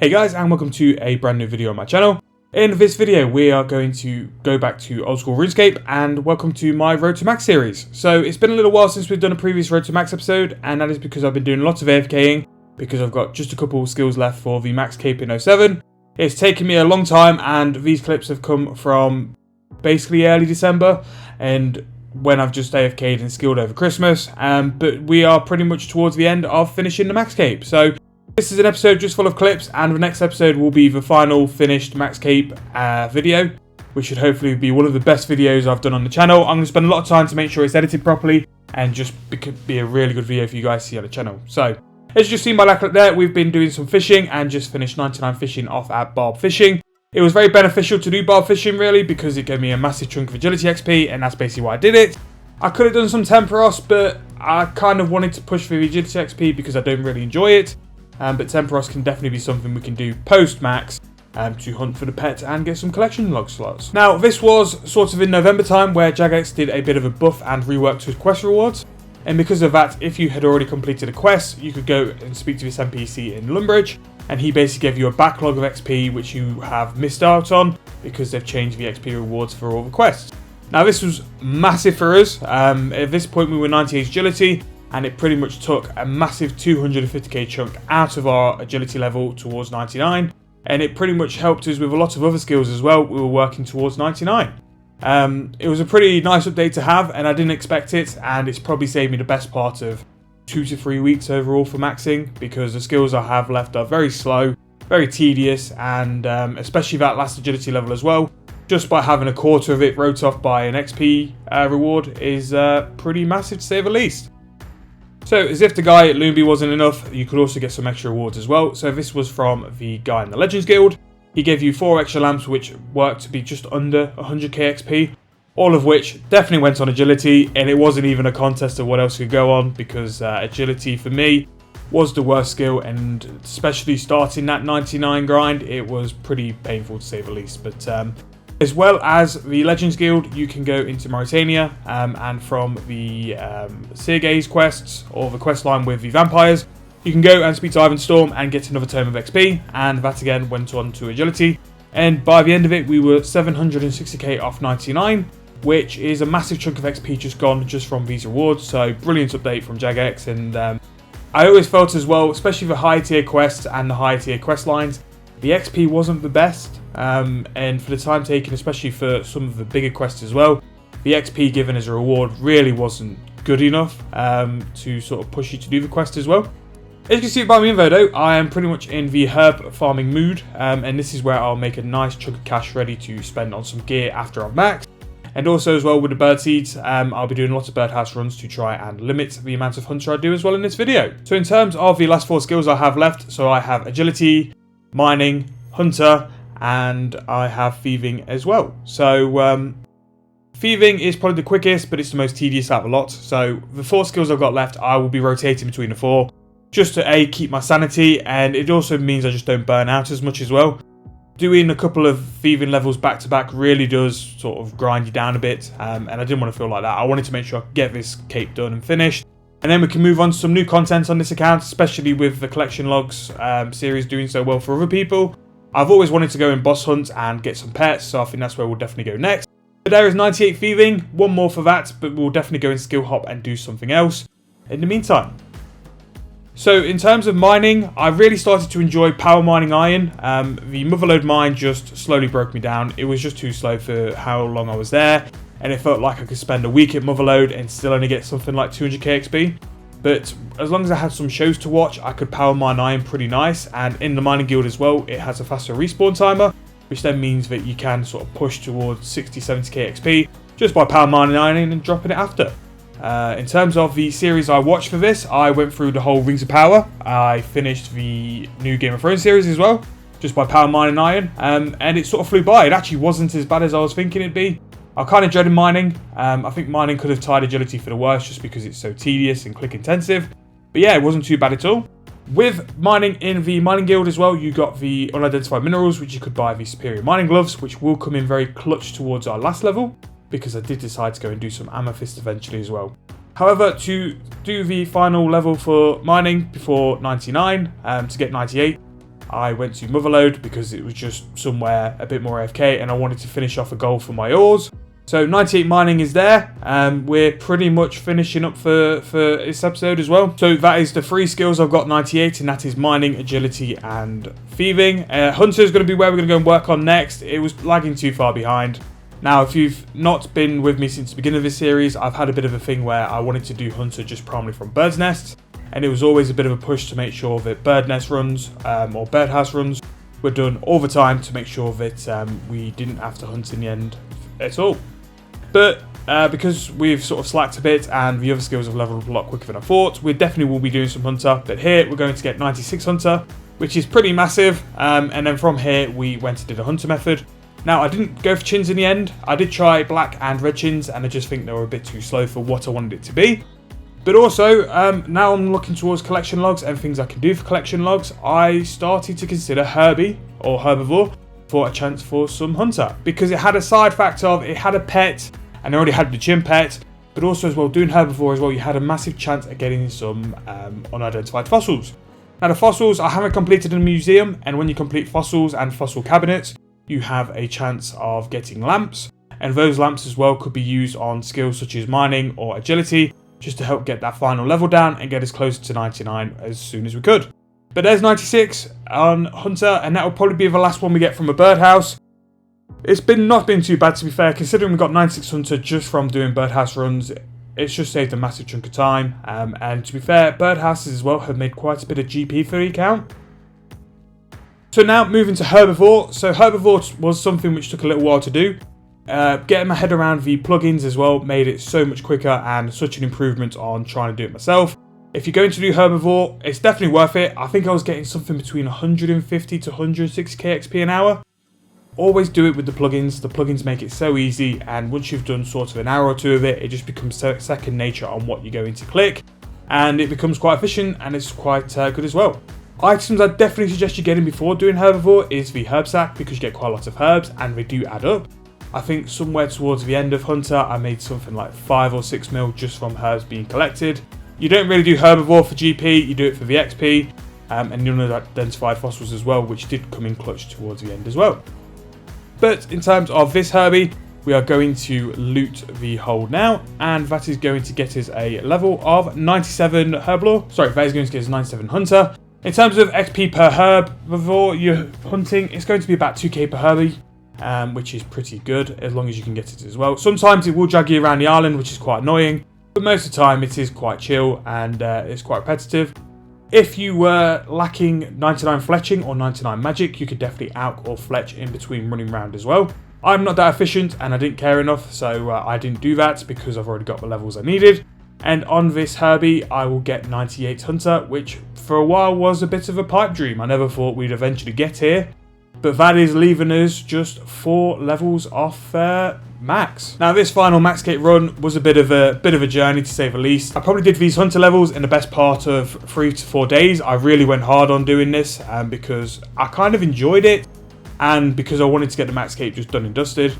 Hey guys, and welcome to a brand new video on my channel. In this video we are going to go back to old school RuneScape and welcome to my Road to Max series. So it's been a little while since we've done a previous Road to Max episode, and that is because I've been doing lots of AFKing because I've got just a couple of skills left for the Max Cape in 07. It's taken me a long time and these clips have come from basically early December and when I've just AFK'd and skilled over Christmas, but we are pretty much towards the end of finishing the Max Cape. So this is an episode just full of clips, and the next episode will be the final finished Max Cape video, which should hopefully be one of the best videos I've done on the channel. I'm going to spend a lot of time to make sure it's edited properly and just be a really good video for you guys to see on the channel. So, as you've seen by that clip there, we've been doing some fishing and just finished 99 fishing off at barb fishing. It was very beneficial to do barb fishing really because it gave me a massive chunk of agility XP, and that's basically why I did it. I could have done some Temperos, but I kind of wanted to push for the agility XP because I don't really enjoy it. But Temperos can definitely be something we can do post-max to hunt for the pet and get some collection log slots. Now, this was sort of in November time where Jagex did a bit of a buff and rework to his quest rewards. And because of that, if you had already completed a quest, you could go and speak to this NPC in Lumbridge, and he basically gave you a backlog of XP which you have missed out on because they've changed the XP rewards for all the quests. Now, this was massive for us. At this point, we were 98 agility, and it pretty much took a massive 250k chunk out of our agility level towards 99, and it pretty much helped us with a lot of other skills as well. We were working towards 99. It was a pretty nice update to have, and I didn't expect it, and it's probably saved me the best part of 2 to 3 weeks overall for maxing, because the skills I have left are very slow, very tedious, and especially that last agility level as well. Just by having a quarter of it wrote off by an XP reward is pretty massive to say the least. So, as if the guy at Loomby wasn't enough, you could also get some extra rewards as well. So this was from the guy in the Legends Guild. He gave you 4 extra lamps which worked to be just under 100k XP. All of which definitely went on agility, and it wasn't even a contest of what else could go on, because agility for me was the worst skill, and especially starting that 99 grind, it was pretty painful to say the least. But as well as the Legends Guild, you can go into Mauritania, and from the Sergei's quests, or the quest line with the vampires, you can go and speak to Ivan Storm and get another tome of XP, and that again went on to agility. And by the end of it, we were 760k off 99, which is a massive chunk of XP just gone just from these rewards. So brilliant update from Jagex, and I always felt as well, especially the high tier quests and the high tier quest lines, the XP wasn't the best. And for the time taken, especially for some of the bigger quests as well, the XP given as a reward really wasn't good enough to sort of push you to do the quest as well. As you can see by my info though, I am pretty much in the herb farming mood, and this is where I'll make a nice chunk of cash ready to spend on some gear after I've maxed. And also as well with the bird seeds, I'll be doing lots of birdhouse runs to try and limit the amount of hunter I do as well in this video. So in terms of the last 4 skills I have left, so I have agility, mining, hunter, and I have thieving as well. So thieving is probably the quickest, but it's the most tedious out of the lot. So the 4 skills I've got left, I will be rotating between the 4, just to keep my sanity, and it also means I just don't burn out as much as well. Doing a couple of thieving levels back to back really does sort of grind you down a bit, and I didn't want to feel like that. I wanted to make sure I could get this cape done and finished, and then we can move on to some new content on this account, especially with the collection logs series doing so well for other people. I've always wanted to go in boss hunt and get some pets, so I think that's where we'll definitely go next. But there is 98 thieving, 1 more for that, but we'll definitely go in skill hop and do something else in the meantime. So in terms of mining, I really started to enjoy power mining iron. The Motherlode mine just slowly broke me down. It was just too slow for how long I was there, and it felt like I could spend a week at Motherlode and still only get something like 200k XP. But as long as I had some shows to watch, I could power mine iron pretty nice, and in the mining guild as well, it has a faster respawn timer, which then means that you can sort of push towards 60-70k XP just by power mining iron and dropping it after. In terms of the series I watched for this, I went through the whole Rings of Power. I finished the new Game of Thrones series as well, just by power mining iron, and it sort of flew by. It actually wasn't as bad as I was thinking it'd be. I kind of dreaded mining. I think mining could have tied agility for the worst just because it's so tedious and click intensive. But yeah, it wasn't too bad at all. With mining in the mining guild as well, you got the unidentified minerals, which you could buy the superior mining gloves, which will come in very clutch towards our last level, because I did decide to go and do some amethyst eventually as well. However, to do the final level for mining before 99, to get 98, I went to Motherlode because it was just somewhere a bit more AFK and I wanted to finish off a goal for my ores. So 98 mining is there. We're pretty much finishing up for this episode as well. So that is the 3 skills I've got 98, and that is mining, agility, and thieving. Hunter is going to be where we're going to go and work on next. It was lagging too far behind. Now, if you've not been with me since the beginning of this series, I've had a bit of a thing where I wanted to do Hunter just primarily from bird's nests. And it was always a bit of a push to make sure that bird nest runs or birdhouse runs were done all the time to make sure that we didn't have to hunt in the end at all. But because we've sort of slacked a bit and the other skills have leveled up a lot quicker than I thought, we definitely will be doing some Hunter. But here we're going to get 96 Hunter, which is pretty massive. And then from here we went and did a Hunter method. Now I didn't go for chins in the end. I did try black and red chins and I just think they were a bit too slow for what I wanted it to be. But also, now I'm looking towards collection logs and things I can do for collection logs. I started to consider Herbie or Herbivore for a chance for some Hunter, because it had a side fact of it had a pet and I already had the gym pet, but also as well doing Herbivore as well, you had a massive chance at getting some unidentified fossils. Now the fossils I haven't completed in a museum, and when you complete fossils and fossil cabinets you have a chance of getting lamps, and those lamps as well could be used on skills such as mining or agility, just to help get that final level down and get us closer to 99 as soon as we could. But there's 96 on Hunter, and that will probably be the last one we get from a birdhouse. It's not been too bad, to be fair, considering we got 96 Hunter just from doing birdhouse runs. It's just saved a massive chunk of time, and to be fair, birdhouses as well have made quite a bit of GP for the account. So now moving to Herbivore. So Herbivore was something which took a little while to do. Getting my head around the plugins as well made it so much quicker and such an improvement on trying to do it myself. If you're going to do Herbivore, it's definitely worth it. I think I was getting something between 150 to 160k XP an hour. Always do it with the plugins. The plugins make it so easy, and once you've done sort of an hour or two of it, it just becomes second nature on what you're going to click, and it becomes quite efficient and it's quite good as well. Items I definitely suggest you getting before doing Herbivore is the herb sack, because you get quite a lot of herbs and they do add up. I think somewhere towards the end of Hunter I made something like 5 or 6 mil just from herbs being collected. You don't really do Herbivore for GP, you do it for the XP, and the unidentified fossils as well, which did come in clutch towards the end as well. But in terms of this Herbie, we are going to loot the hold now, and that is going to get us a level of 97 Herblore. Sorry, that is going to get us 97 Hunter. In terms of XP per Herbivore you're hunting, it's going to be about 2k per Herbie. Which is pretty good as long as you can get it as well. Sometimes it will drag you around the island, which is quite annoying, but most of the time it is quite chill and it's quite repetitive. If you were lacking 99 fletching or 99 magic, you could definitely alch or fletch in between running around as well. I'm not that efficient and I didn't care enough, so I didn't do that because I've already got the levels I needed. And on this Herbie I will get 98 Hunter, which for a while was a bit of a pipe dream. I never thought we'd eventually get here. But that is leaving us just 4 levels off max. Now this final Maxcape run was a bit of a journey, to say the least. I probably did these Hunter levels in the best part of 3 to 4 days. I really went hard on doing this because I kind of enjoyed it and because I wanted to get the Maxcape just done and dusted.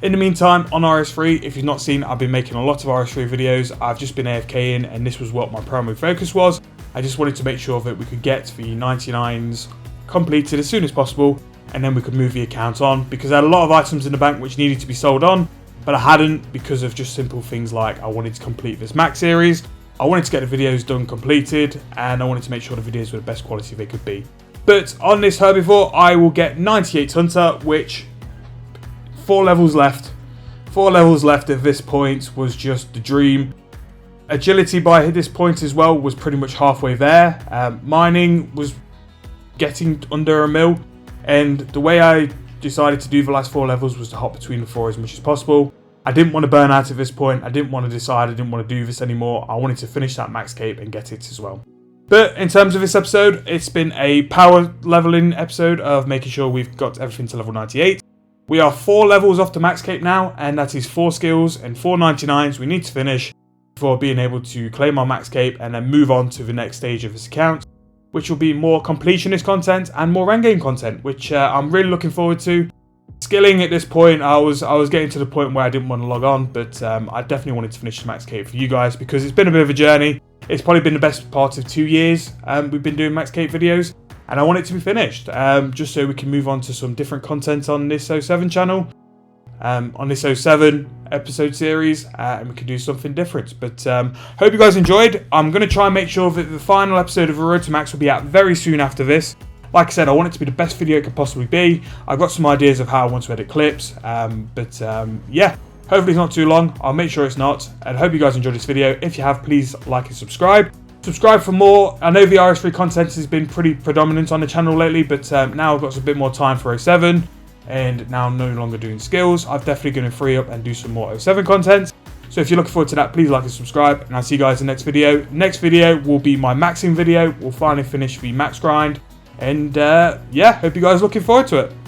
In the meantime, on RS3, if you've not seen, I've been making a lot of RS3 videos. I've just been AFKing and this was what my primary focus was. I just wanted to make sure that we could get the 99s completed as soon as possible, and then we could move the account on, because I had a lot of items in the bank which needed to be sold on, but I hadn't because of just simple things like I wanted to complete this Max series, I wanted to get the videos done completed, and I wanted to make sure the videos were the best quality they could be. But on this Herbivore, I will get 98 Hunter, which 4 levels left. 4 levels left at this point was just the dream. Agility by this point as well was pretty much halfway there. Mining was getting under a mil. And the way I decided to do the last 4 levels was to hop between the 4 as much as possible. I didn't want to burn out at this point. I didn't want to decide I didn't want to do this anymore. I wanted to finish that Maxcape and get it as well. But in terms of this episode, it's been a power leveling episode of making sure we've got everything to level 98. We are 4 levels off the Maxcape now, and that is 4 skills and 4 99s we need to finish before being able to claim our Maxcape and then move on to the next stage of this account, which will be more completionist content and more endgame content, which I'm really looking forward to. Skilling at this point, I was getting to the point where I didn't want to log on, but I definitely wanted to finish the Maxcape for you guys because it's been a bit of a journey. It's probably been the best part of 2 years we've been doing Maxcape videos, and I want it to be finished, just so we can move on to some different content on this 07 channel, on this 07 episode series, and we can do something different. But hope you guys enjoyed. I'm going to try and make sure that the final episode of Road to Max will be out very soon after this. Like I said, I want it to be the best video it could possibly be. I've got some ideas of how I want to edit clips, but yeah, hopefully it's not too long. I'll make sure it's not, and hope you guys enjoyed this video. If you have, please like and subscribe. Subscribe for more. I know the RS3 content has been pretty predominant on the channel lately, but now I've got a bit more time for 07, and now I'm no longer doing skills. I'm definitely going to free up and do some more 07 content. So if you're looking forward to that, please like and subscribe, and I'll see you guys in the next video. Next video will be my maxing video. We'll finally finish the max grind, and yeah, hope you guys are looking forward to it.